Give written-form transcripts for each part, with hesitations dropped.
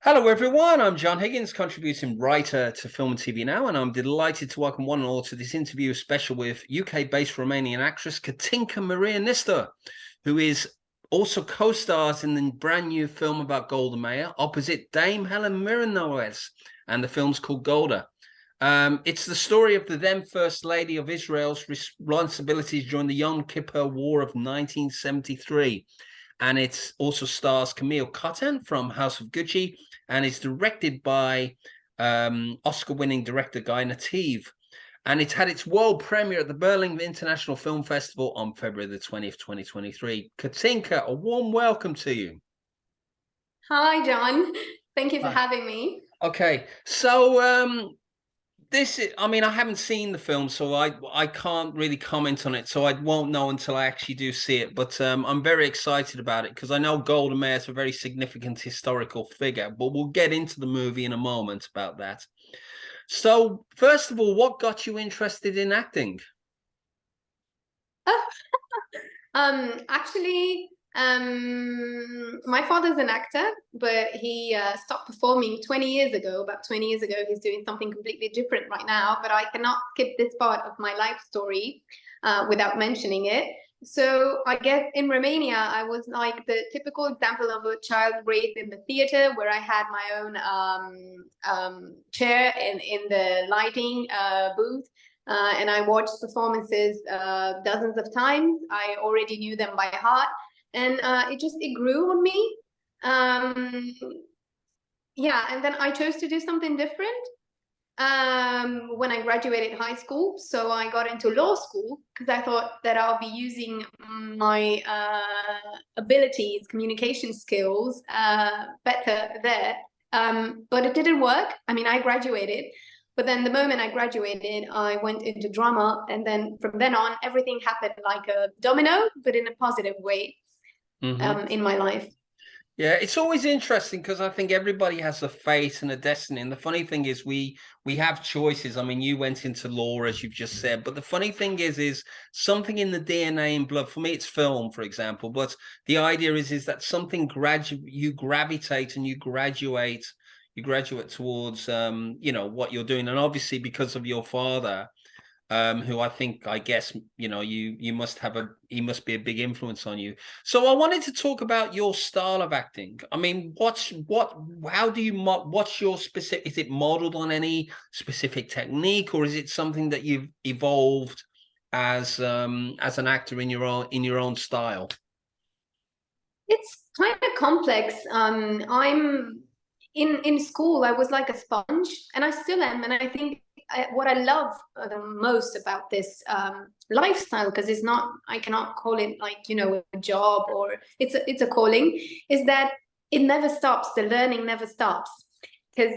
Hello, everyone. I'm John Higgins, contributing writer to Film and TV Now, and I'm delighted to welcome one and all to this interview special with UK-based Romanian actress Catinca Maria Nistor, who is also co-stars in the brand new film about Golda Meir, opposite Dame Helen Mirren, no less, and the film's called GOLDA. It's the story of the then First Lady of Israel's responsibilities during the Yom Kippur War of 1973. And it also stars Camille Cotton from House of Gucci, and it's directed by Oscar-winning director Guy Nativ. And it's had its world premiere at the Berlin International Film Festival on February the 20th, 2023. Katinka, a warm welcome to you. Hi, John. Thank you for Hi. having me. Okay, so this is, I mean, I haven't seen the film, so I can't really comment on it. So I won't know until I actually do see it. But I'm very excited about it because I know Golda Meir is a very significant historical figure. But we'll get into the movie in a moment about that. So first of all, what got you interested in acting? Actually, my father's an actor, but he stopped performing 20 years ago. About 20 years ago, he's doing something completely different right now. But I cannot skip this part of my life story without mentioning it. So I guess in Romania, I was like the typical example of a child raised in the theater, where I had my own chair in the lighting booth. And I watched performances dozens of times. I already knew them by heart, and it grew on me. Um, yeah, and then I chose to do something different when I graduated high school. So I got into law school because I thought that I'll be using my abilities, communication skills better there. But it didn't work. I mean, I graduated, but then the moment I graduated, I went into drama. And then from then on, everything happened like a domino, but in a positive way in my life. Yeah, it's always interesting because I think everybody has a fate and a destiny. And the funny thing is we have choices. I mean, you went into law, as you've just said, but the funny thing is something in the DNA and blood. For me, it's film, for example. But the idea is that something you gravitate and you graduate towards what you're doing. And obviously because of your father, who I guess, you must have he must be a big influence on you. So I wanted to talk about your style of acting. I mean, how do you, what's your specific, is it modeled on any specific technique, or is it something that you've evolved as an actor in your own style? It's kind of complex. I'm in school, I was like a sponge, and I still am. And I think what I love the most about this lifestyle, because it's not, I cannot call it like, a job, or it's a calling, is that it never stops. The learning never stops. Because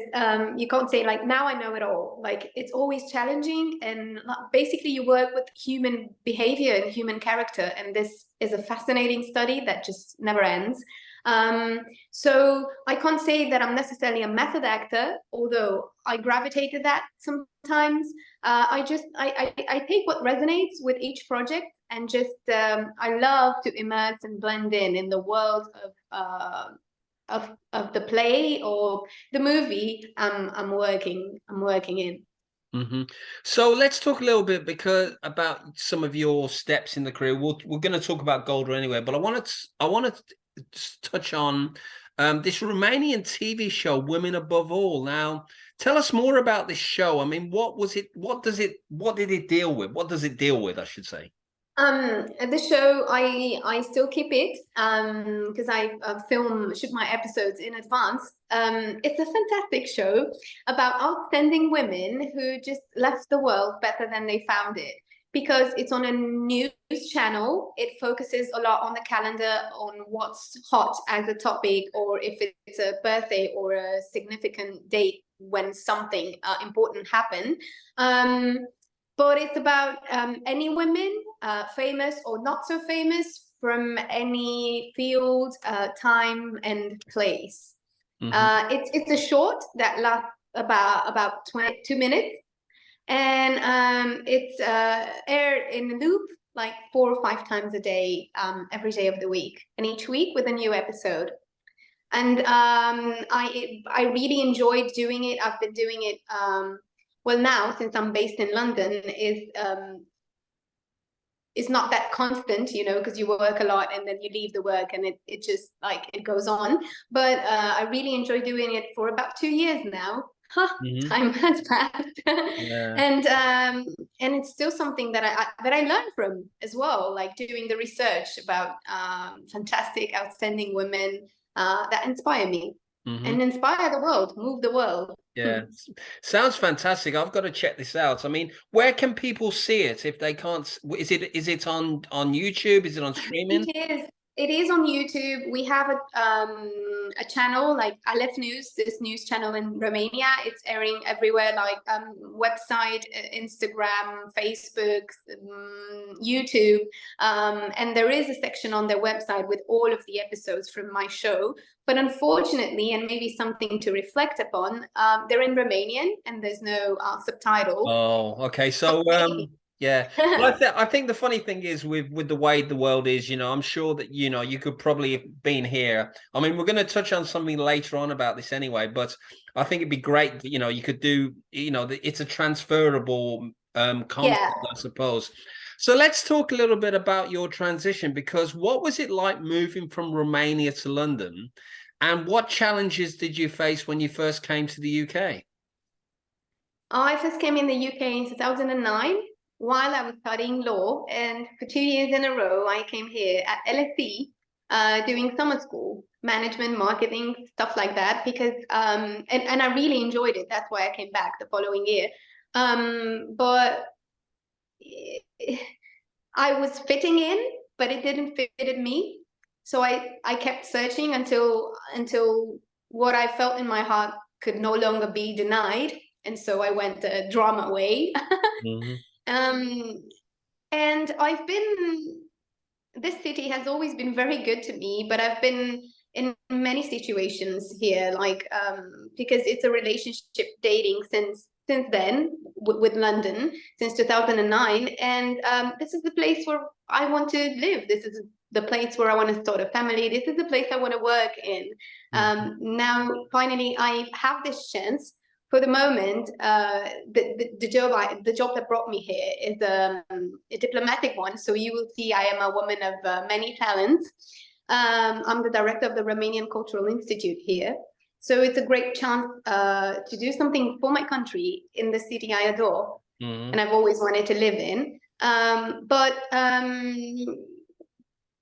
you can't say like, now I know it all. Like, it's always challenging, and basically you work with human behavior and human character, and this is a fascinating study that just never ends. So I can't say that I'm necessarily a method actor, although I gravitate to that sometimes. I take what resonates with each project, and just I love to immerse and blend in the world of the play or the movie I'm working in. So let's talk a little bit about some of your steps in the career. We're going to talk about Golda anyway, but I wanted to touch on this Romanian TV show, Women Above All. Now, tell us more about this show. I mean, what was it? What did it deal with? What does it deal with, I should say? The show, I still keep it because I shoot my episodes in advance. It's a fantastic show about outstanding women who just left the world better than they found it, because it's on a news channel. It focuses a lot on the calendar, on what's hot as a topic, or if it's a birthday or a significant date when something important happened. But it's about any women, famous or not so famous, from any field, time, and place. It's a short that lasts about 22 minutes, and it's aired in a loop like 4 or 5 times a day, every day of the week, and each week with a new episode. And I really enjoyed doing it. I've been doing it well now, since I'm based in London, is not that constant, you know, because you work a lot and then you leave the work and it just like it goes on. But I really enjoy doing it for about 2 years now. Huh, time has passed. Yeah. And it's still something that I learned from as well, like doing the research about fantastic, outstanding women that inspire me and inspire the world, move the world. Yeah, sounds fantastic. I've got to check this out. I mean, where can people see it if they can't? Is it on YouTube? Is it on streaming? It is on YouTube. We have a channel like Aleph News, this news channel in Romania. It's airing everywhere, like website, Instagram, Facebook, YouTube. And there is a section on their website with all of the episodes from my show. But unfortunately, and maybe something to reflect upon, they're in Romanian and there's no subtitle. Oh, okay. So, yeah. Well, I think the funny thing is with the way the world is, you know, I'm sure that, you know, you could probably have been here. I mean, we're going to touch on something later on about this anyway, but I think it'd be great, you know, you could do, you know, it's a transferable concept, I suppose. So let's talk a little bit about your transition, because what was it like moving from Romania to London, and what challenges did you face when you first came to the UK? I first came in the UK in 2009 while I was studying law, and for 2 years in a row, I came here at LSE doing summer school, management, marketing, stuff like that, because and I really enjoyed it. That's why I came back the following year. But I was fitting in, but it didn't fit in me. So I kept searching until what I felt in my heart could no longer be denied. And so I went the drama way. And this city has always been very good to me, but I've been in many situations here, like, because it's a relationship dating since then with London, since 2009. And this is the place where I want to live. This is the place where I want to start a family. This is the place I want to work in. Now, finally, I have this chance. For the moment, the job that brought me here is a diplomatic one. So you will see I am a woman of many talents. I'm the director of the Romanian Cultural Institute here. So it's a great chance to do something for my country in the city I adore and I've always wanted to live in.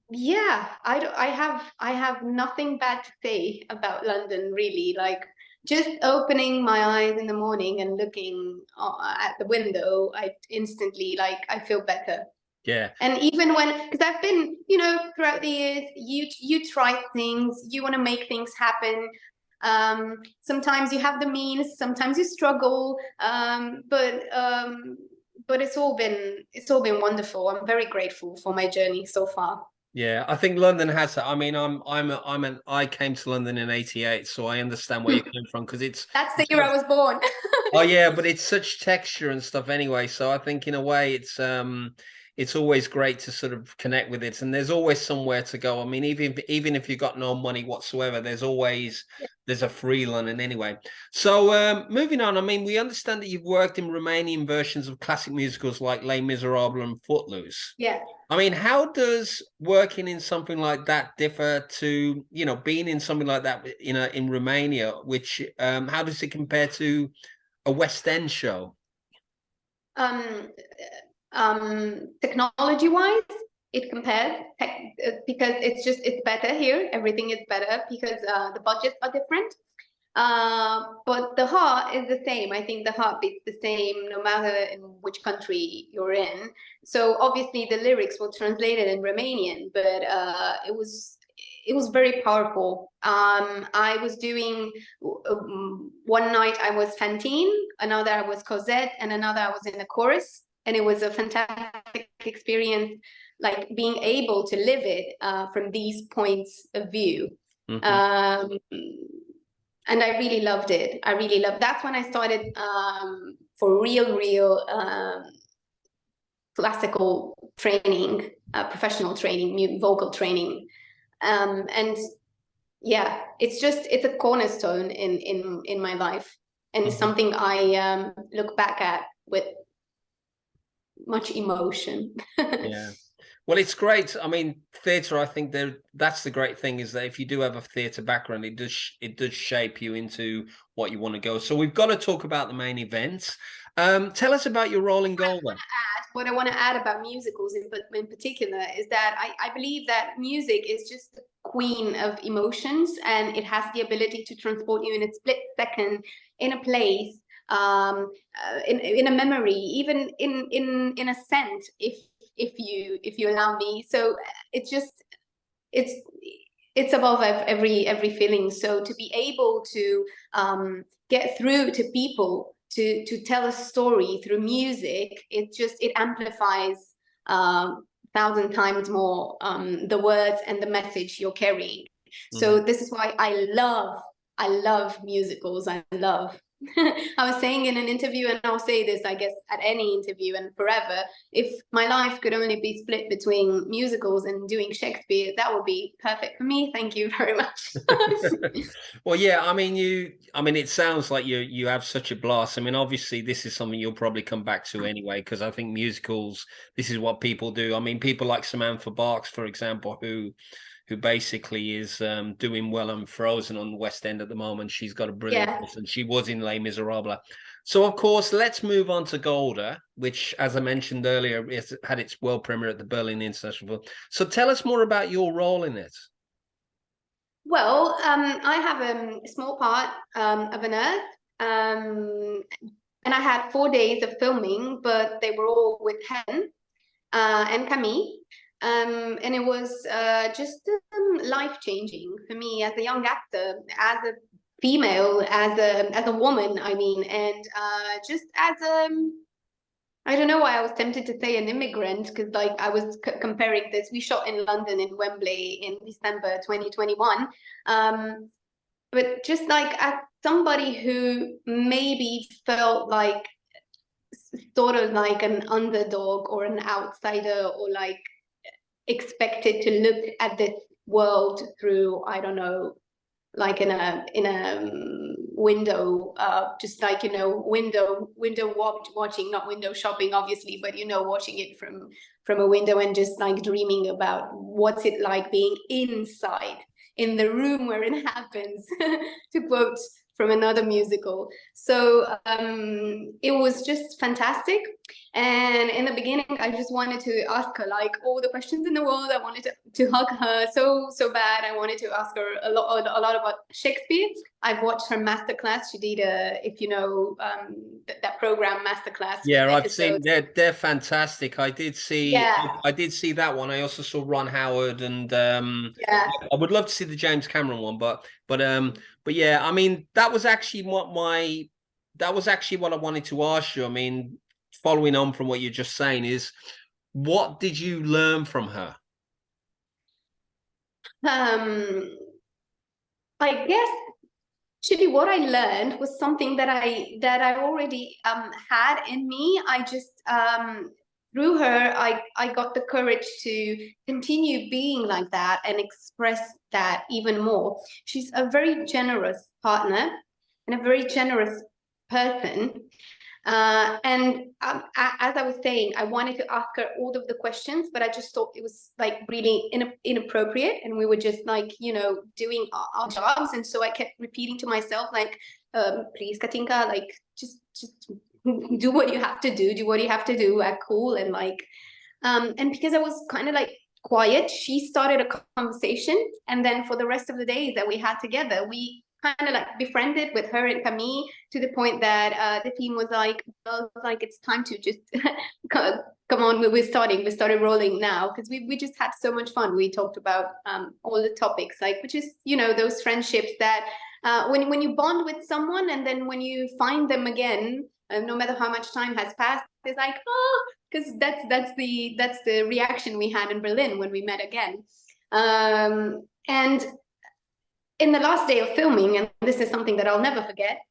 Yeah, I have nothing bad to say about London, really. Like, just opening my eyes in the morning and looking at the window, I instantly, like, I feel better. Yeah. And even when, because I've been, you know, throughout the years, you try things, you want to make things happen. Sometimes you have the means, sometimes you struggle, but it's all been wonderful. I'm very grateful for my journey so far. Yeah, I think London has that. I mean, I came to London in '88, so I understand where you're coming from, because that's the year I was born. Oh yeah, but it's such texture and stuff anyway. So I think in a way it's always great to sort of connect with it, and there's always somewhere to go. I mean, even if you've got no money whatsoever, there's a free London anyway. So moving on, I mean, we understand that you've worked in Romanian versions of classic musicals like Les Miserables and Footloose. Yeah. I mean, how does working in something like that differ to, you know, being in something like that in Romania, which how does it compare to a West End show? Technology-wise, it compares because it's better here. Everything is better because the budgets are different. But the heart is the same. I think the heart beats the same no matter in which country you're in. So obviously the lyrics were translated in Romanian, but it was very powerful. I was doing one night I was Fantine, another I was Cosette, and another I was in a chorus, and it was a fantastic experience, like being able to live it from these points of view. And I really loved it. That's when I started for real classical training, professional training, vocal training. And yeah, it's a cornerstone in my life, and it's something I look back at with much emotion. Yeah. Well, it's great. I mean, theatre, I think that's the great thing, is that if you do have a theatre background, it does shape you into what you want to go. So we've got to talk about the main event. Tell us about your role in GOLDA. What I want to add about musicals in particular is that I believe that music is just the queen of emotions, and it has the ability to transport you in a split second, in a place, in a memory, even in a scent, if you allow me. So it's just it's it's above every feeling. So to be able to get through to people, to tell a story through music, it amplifies 1,000 times more the words and the message you're carrying. So this is why I love musicals. I love I was saying in an interview, and I'll say this, I guess, at any interview and forever, if my life could only be split between musicals and doing Shakespeare, that would be perfect for me. Thank you very much. Well, yeah, I mean, it sounds like you have such a blast. I mean, obviously, this is something you'll probably come back to anyway, because I think musicals, this is what people do. I mean, people like Samantha Barks, for example, who basically is doing well on Frozen on the West End at the moment. She's got a brilliant voice, and she was in Les Miserables. So, of course, let's move on to GOLDA, which, as I mentioned earlier, had its world premiere at the Berlin International Film. So tell us more about your role in it. Well, I have a small part of an Earth, and I had 4 days of filming, but they were all with Helen and Camille. And it was just life-changing for me as a young actor, as a female, as a woman, I mean, and just as I don't know why I was tempted to say an immigrant, because like I was comparing this. We shot in London, in Wembley, in December 2021. But just like as somebody who maybe felt like sort of like an underdog or an outsider, or like expected to look at this world through, I don't know, like in a window, just like, you know, window watching, not window shopping obviously, but you know, watching it from a window and just like dreaming about what's it like being inside in the room where it happens, to quote from another musical. So it was just fantastic. And in the beginning, I just wanted to ask her like all the questions in the world. I wanted to hug her so bad. I wanted to ask her a lot about Shakespeare. I've watched her masterclass. She did if you know that program masterclass. Yeah, I've seen they're fantastic. I did see that one. I also saw Ron Howard, and yeah. I would love to see the James Cameron one, but yeah, I mean, that was actually what I wanted to ask you. I mean, following on from what you're just saying, is what did you learn from her? I guess actually what I learned was something that I already had in me. I just through her, I got the courage to continue being like that and express that even more. She's a very generous partner and a very generous person. And as I was saying, I wanted to ask her all of the questions, but I just thought it was like really inappropriate, and we were just like, you know, doing our jobs. And so I kept repeating to myself, like, please, Catinca, like, just do what you have to do what you have to do, act cool. And like, and because I was kind of like quiet, she started a conversation. And then for the rest of the days that we had together, we kind of like befriended with her and Camille, to the point that the team was like, well, like, it's time to just come on, we started rolling now, because we just had so much fun. We talked about all the topics, like, which is, you know, those friendships that when you bond with someone, and then when you find them again, no matter how much time has passed, it's like, oh, because that's the reaction we had in Berlin when we met again. And in the last day of filming, and this is something that I'll never forget,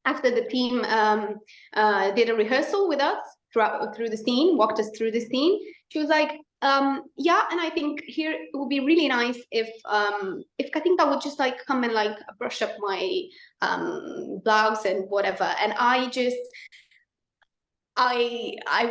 after the team did a rehearsal with us through the scene, walked us through the scene, she was like, Yeah, and I think here it would be really nice if Catinca would just like come and like brush up my blouse and whatever, and I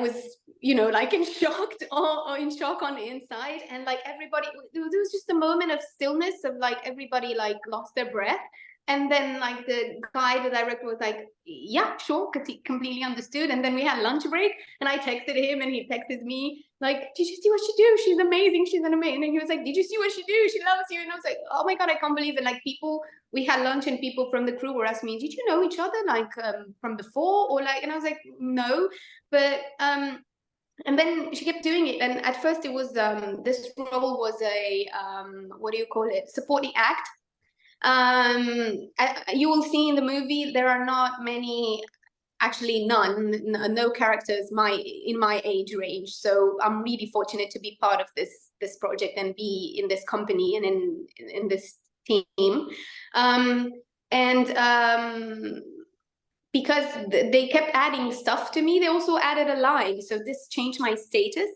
was, you know, like in shock or in shock on the inside, and like everybody, there was just a moment of stillness of like everybody like lost their breath, and then like the guy, the director was like, yeah, sure, completely understood. And then we had lunch break, and I texted him, and he texted me like, did you see what she do? She's amazing. She's an amazing. And he was like, did you see what she do? She loves you. And I was like, oh my God, I can't believe it. Like people, we had lunch and people from the crew were asking me, did you know each other like from before or like, and I was like, no. But and then she kept doing it, and at first it was this role was a what do you call it, supporting act. You will see in the movie there are not many, actually no characters in my age range, so I'm really fortunate to be part of this project and be in this company and in this team. And because they kept adding stuff to me, they also added a line, so this changed my status.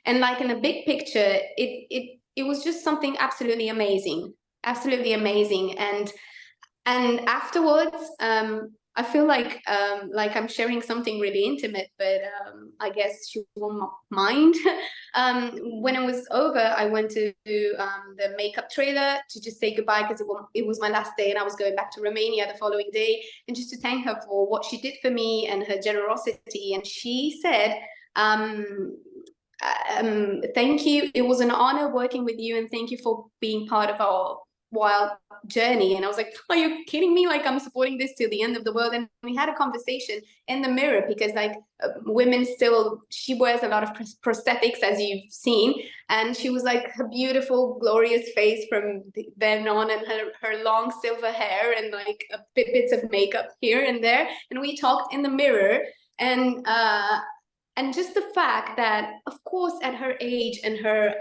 And like in the big picture, it was just something absolutely amazing, absolutely amazing. And afterwards, I feel like I'm sharing something really intimate, but I guess you won't mind. When it was over, I went to the makeup trailer to just say goodbye, because it was my last day and I was going back to Romania the following day, and just to thank her for what she did for me and her generosity. And she said, thank you. It was an honor working with you, and thank you for being part of our wild journey. And I was like, are you kidding me? Like, I'm supporting this till the end of the world. And we had a conversation in the mirror, because like women still, she wears a lot of prosthetics, as you've seen, and she was like, her beautiful glorious face from then on, and her long silver hair, and like bits of makeup here and there. And we talked in the mirror, and just the fact that, of course, at her age and her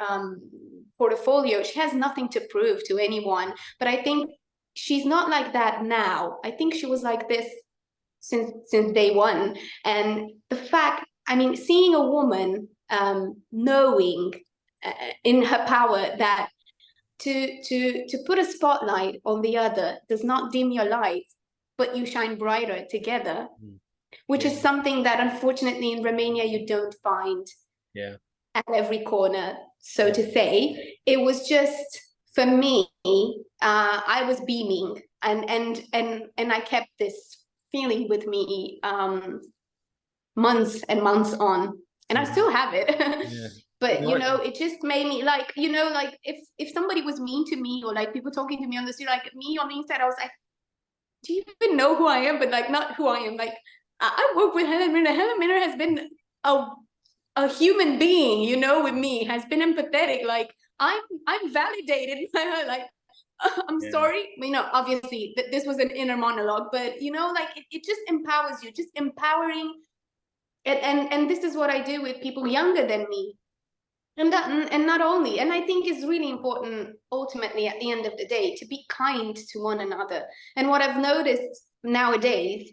portfolio, she has nothing to prove to anyone. But I think she's not like that now. I think she was like this since day one. And the fact, I mean, seeing a woman knowing in her power that to put a spotlight on the other does not dim your light, but you shine brighter together. Which is something that unfortunately in Romania you don't find at every corner, so to say. It was just, for me, I was beaming, and I kept this feeling with me months and months on, and I still have it. But you know, it just made me like, you know, like if somebody was mean to me, or like people talking to me on the street, like me on the inside, I was like, do you even know who I am? But like, not who I am. Like, I work with Helen Mirren. Helen Mirren has been a human being, you know, with me, has been empathetic. Like, I'm validated by her. Like, I'm sorry. You know, obviously this was an inner monologue, but you know, like it just empowers you, just empowering. And this is what I do with people younger than me. And not only, and I think it's really important ultimately at the end of the day to be kind to one another. And what I've noticed nowadays,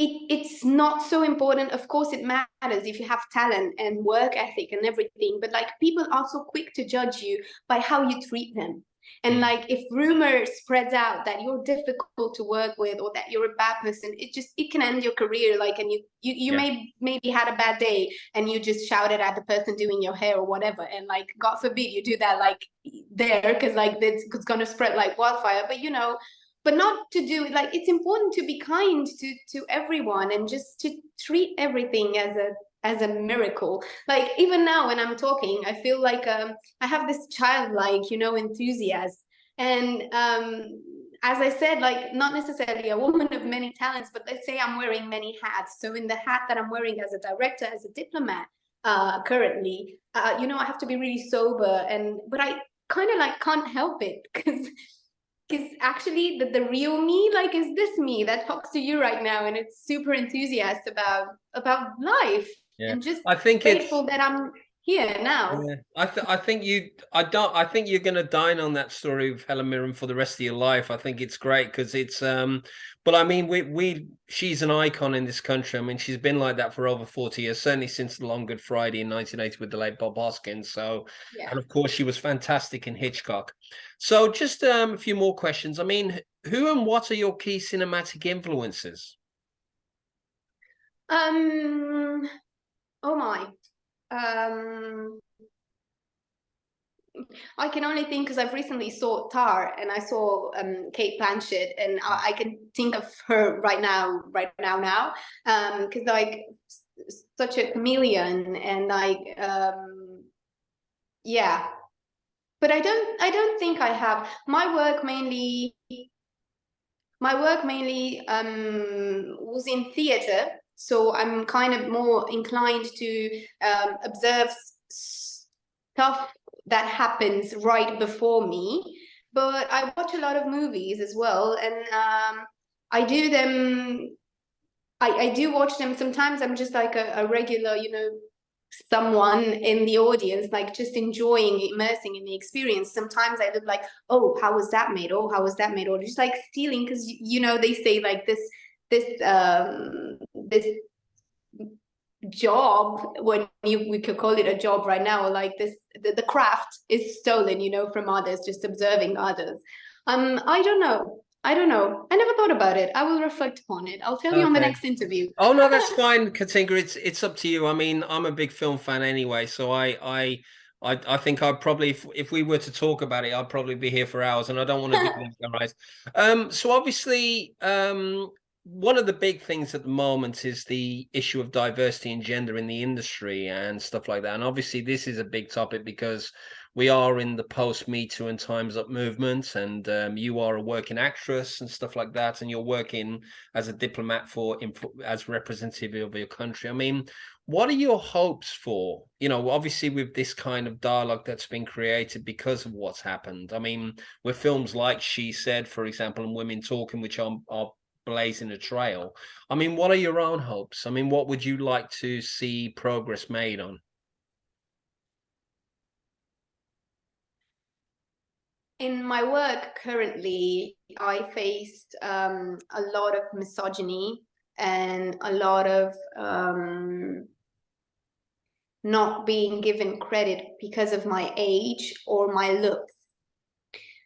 it's not so important. Of course, it matters if you have talent and work ethic and everything, but like people are so quick to judge you by how you treat them. And like if rumor spreads out that you're difficult to work with, or that you're a bad person, it can end your career. Like, and you maybe had a bad day and you just shouted at the person doing your hair or whatever, and like God forbid you do that like there, because like it's gonna spread like wildfire. But you know, but not to do, like, it's important to be kind to everyone, and just to treat everything as a miracle. Like even now when I'm talking, I feel like I have this childlike, you know, enthusiasm. And as I said, like, not necessarily a woman of many talents, but let's say I'm wearing many hats. So in the hat that I'm wearing as a director, as a diplomat, currently, you know, I have to be really sober, but I kind of like can't help it, because actually the real me, like, is this me that talks to you right now, and it's super enthusiastic about life. And just I think grateful that I'm here now. Yeah, I think you're going to dine on that story of Helen Mirren for the rest of your life. I think it's great because it's but I mean she's an icon in this country. I mean, she's been like that for over 40 years, certainly since the Long Good Friday in 1980 with the late Bob Hoskins. So, Yeah. and of course she was fantastic in Hitchcock. So just a few more questions. I mean, who and what are your key cinematic influences? Oh my. Um, I can only think because I've recently saw Tar and I saw Kate Blanchett, and I can think of her right now, because like such a chameleon, and like yeah. But I don't think I have. My work mainly was in theater, so I'm kind of more inclined to observe stuff that happens right before me. But I watch a lot of movies as well, and I do them. I do watch them. Sometimes I'm just like a regular, someone in the audience, like just enjoying, immersing in the experience. Sometimes I look like, oh, how was that made? Oh, how was that made? Or just like stealing, because they say like this job, when we could call it a job right now, or like this, the craft is stolen, from others, just observing others. I don't know. I never thought about it. I will reflect upon it. I'll tell you on the Okay. next interview. Oh no, that's fine, Katinka. It's up to you. I mean, I'm a big film fan anyway, so I think I'd probably, if we were to talk about it, I'd probably be here for hours, and I don't want to do that, guys. So obviously, one of the big things at the moment is the issue of diversity and gender in the industry and stuff like that. And obviously, this is a big topic because we are in the post Me Too and Times Up movement, and you are a working actress and stuff like that, and you're working as a diplomat as representative of your country. I mean, what are your hopes for, obviously with this kind of dialogue that's been created because of what's happened? I mean, with films like She Said, for example, and Women Talking, which are blazing a trail. I mean, what are your own hopes? I mean, what would you like to see progress made on? In my work currently, I faced a lot of misogyny and a lot of not being given credit because of my age or my looks.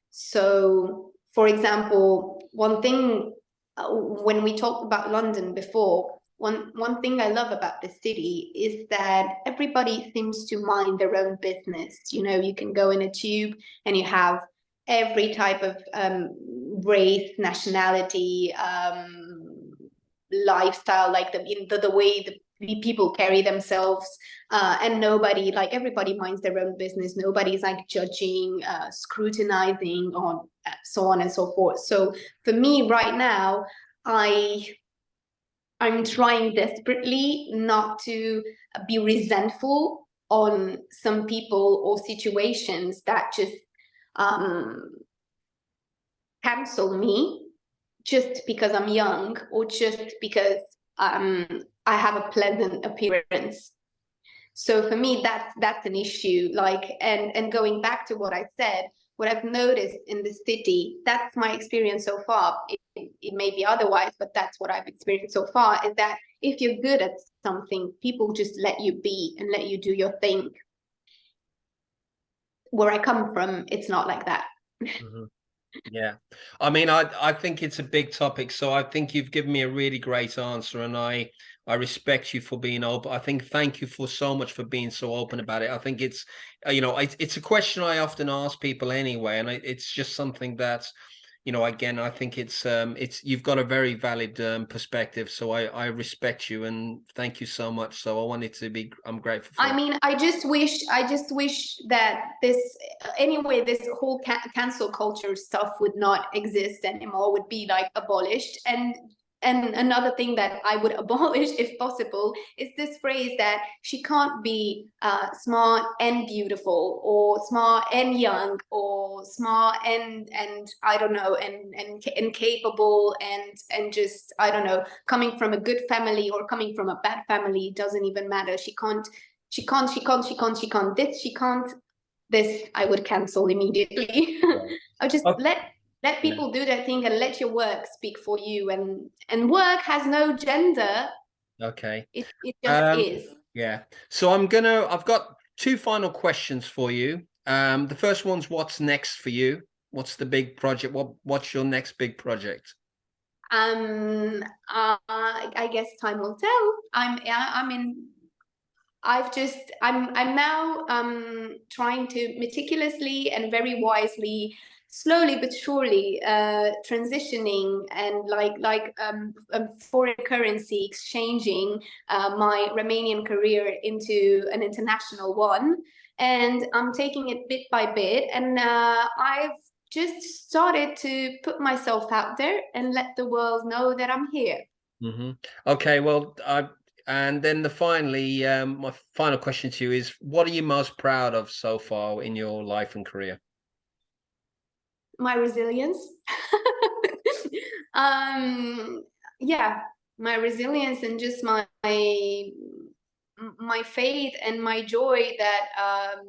So, for example, one thing, when we talked about London before, one thing I love about the city is that everybody seems to mind their own business. You can go in a tube and you have every type of race, nationality, lifestyle, like the way the people carry themselves, and everybody minds their own business. Nobody's like judging, scrutinizing, on so on and so forth. So for me right now, I'm trying desperately not to be resentful on some people or situations that just cancel me just because I'm young, or just because I have a pleasant appearance. So for me, that's an issue. Like, and going back to what I said, what I've noticed in the city, that's my experience so far. It may be otherwise, but that's what I've experienced so far, is that if you're good at something, people just let you be and let you do your thing. Where I come from, it's not like that. Mhm. Yeah. I mean, I think it's a big topic, so I think you've given me a really great answer, and I respect you for being open. I think thank you for so much for being so open about it. I think it's it's a question I often ask people anyway, and it's just something that, again, I think it's you've got a very valid perspective, so I respect you and thank you so much. So I wanted to be I'm grateful for I that. mean, I just wish that this whole cancel culture stuff would not exist anymore, would be like abolished. And another thing that I would abolish, if possible, is this phrase that she can't be smart and beautiful, or smart and young, or smart and I don't know, and capable, and just, I don't know, coming from a good family or coming from a bad family, doesn't even matter. she can't, she can't, she can't, she can't, this, she can't, this, I would cancel immediately. I just let people do their thing and let your work speak for you. And work has no gender. Okay. It just is. Yeah. So I've got two final questions for you. The first one's, what's next for you? What's the big project? What's your next big project? I guess time will tell. I'm now trying to meticulously and very wisely, slowly but surely, transitioning and foreign currency exchanging my Romanian career into an international one. And I'm taking it bit by bit, and I've just started to put myself out there and let the world know that I'm here. Okay, well, and then finally, my final question to you is, what are you most proud of so far in your life and career? My resilience. Yeah, my resilience, and just my faith and my joy that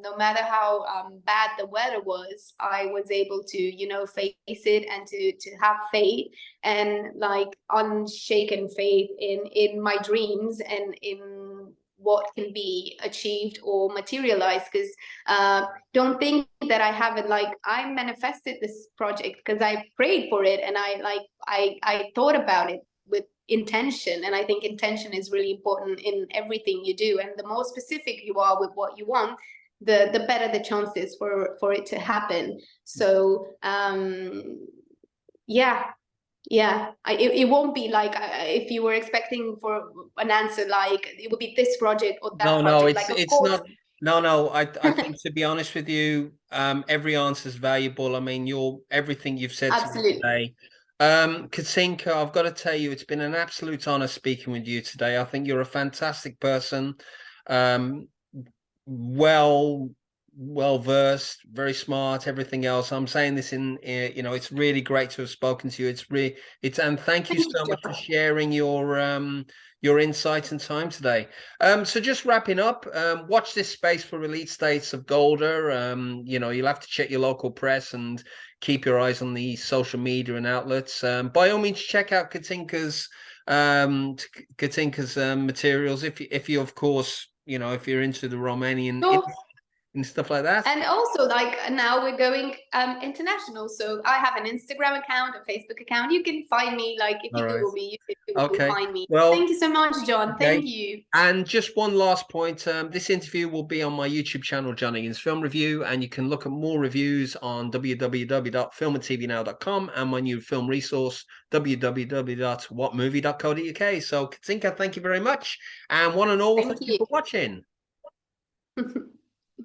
no matter how bad the weather was, I was able to, you know, face it, and to have faith, and like unshaken faith in my dreams and in what can be achieved or materialized. Because don't think that I haven't, like, I manifested this project because I prayed for it, and I thought about it with intention. And I think intention is really important in everything you do, and the more specific you are with what you want, the better the chances for it to happen. So it won't be like if you were expecting for an answer, like it would be this project or that project. Like, of course, not. No, I think, to be honest with you, every answer is valuable. I mean, everything you've said to me today. Catinca, I've got to tell you, it's been an absolute honor speaking with you today. I think you're a fantastic person. Well versed, very smart, everything else. I'm saying this you know, it's really great to have spoken to you. And thank you so much for sharing your insight and time today. So just wrapping up, watch this space for release dates of GOLDA. You know, you'll have to check your local press and keep your eyes on the social media and outlets. By all means, check out Catinca's materials if you, of course, you know, if you're into the Romanian and stuff like that. And also, like, now we're going international, so I have an Instagram account, a Facebook account. You can find me, like, if you Google me, you will find me. Well, thank you so much, John. Thank you. And just one last point, this interview will be on my YouTube channel, John Higgins Film Review, and you can look at more reviews on www.filmandtvnow.com and my new film resource, www.whatmovie.co.uk. So Catinca, thank you very much, and one and all, thank you for watching.